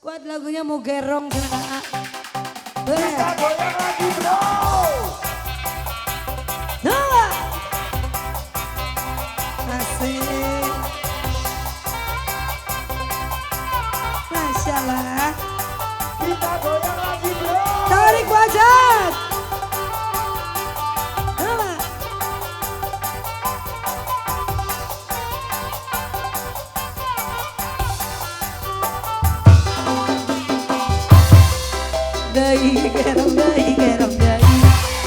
Squad lagunya mau gerong sana. Kita goyang lagi bro. Nah, asik. Masya Allah. Kita goyang lagi bro. Tarik wajah. Nah. Dai gerong dai gerong dai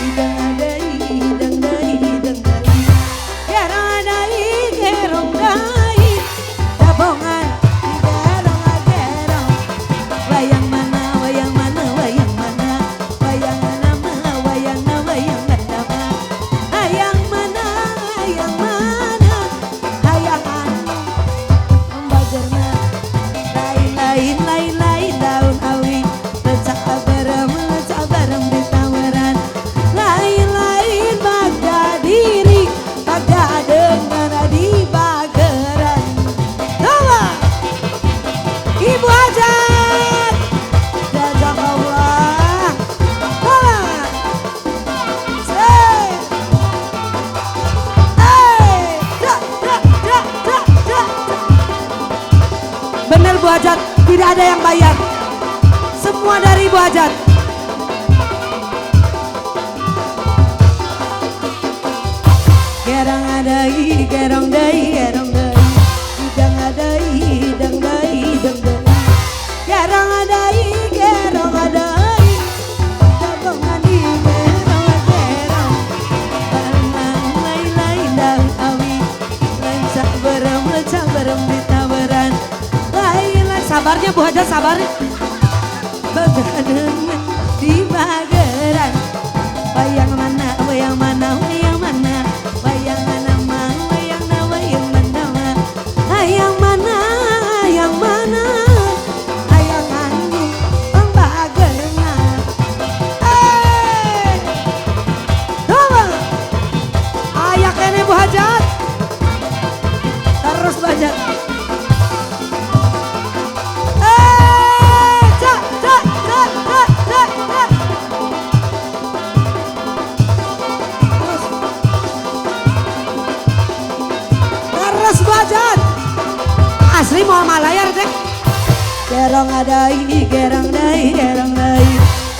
idang dai idang dai idang dai gerong dai gerong dai tabongan gerong gerong wayang mana wayang mana wayang mana wayang nama wayang na wayang nama hayang mana hayang mana hayang anu membajarna lain lain lain lain daun awi lecak bareng di tawaran lain-lain bagda diri bagda dengan di bageran Tawa Ibu Hajat Jazakallah Tawa bener Bu Hajat, tidak ada yang bayar, semua dari Bu Hajat. Gerang adai, gerong dai, gerong dai, idang adai, idang dai, idang dai, gerang adai, gerong adai, tabungan di gerong gerong, barengan lain lain daun awi, lecak berem di tawaran, lain lain sabarnya Bu Hajat sabarnya, begadang di bageran, wayang mana wayang mana wayang mana. Wayang nama, wayang na, wayang mana, hayang mana, hayang mana, hayang anu, pembagerna. Coba, ayak ini Bu Hajat, terus Bu Hajat. Asli mau malayar deh. Gerong adai, gerong dai, gerong dai,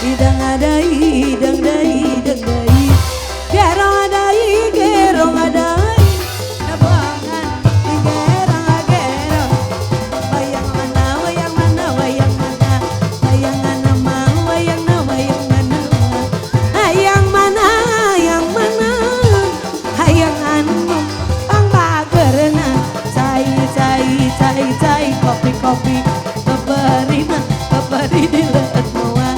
idang adai, idang dai, idang dai, gerong adai, gerong adai, nabangan di gerong gerong, wayang mana, wayang mana, wayang mana, wayang nama, wayang na, wayang mana, hayang mana, hayang mana, hayang anu, pangbagerna. Cai kopi keberi di leut moa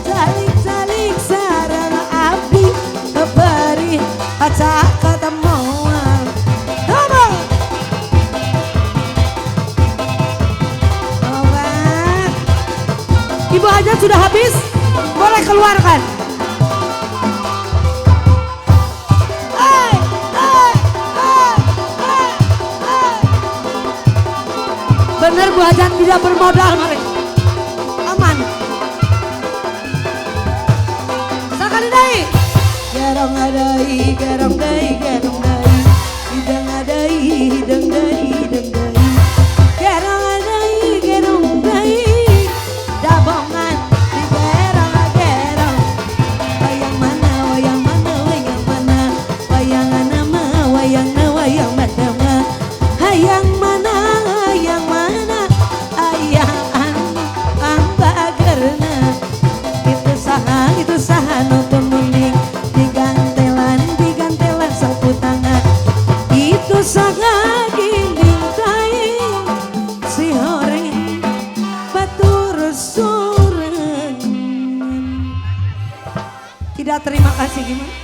calik sareng abdi keberi acak ketemuan coba Ibu Hajat sudah habis, boleh keluarkan. Bener Bu Hajat tidak bermodal mari. Aman. Sekali dai. Gerong adai, gerong dai, gerong dai. Idang adai, idang dai, idang dai. Gerong adai, gerong dai. Dabongan di gerong gerong. Wayang mana, wayang mana, wayang mana. Wayang nama, wayang na, wayang mana. Hayang mana, hayang mana. Itu saha nonton muning digantelan sapu tangan itu saha ginding kain si horeng batur sureng. Tidak terima kasih gimana?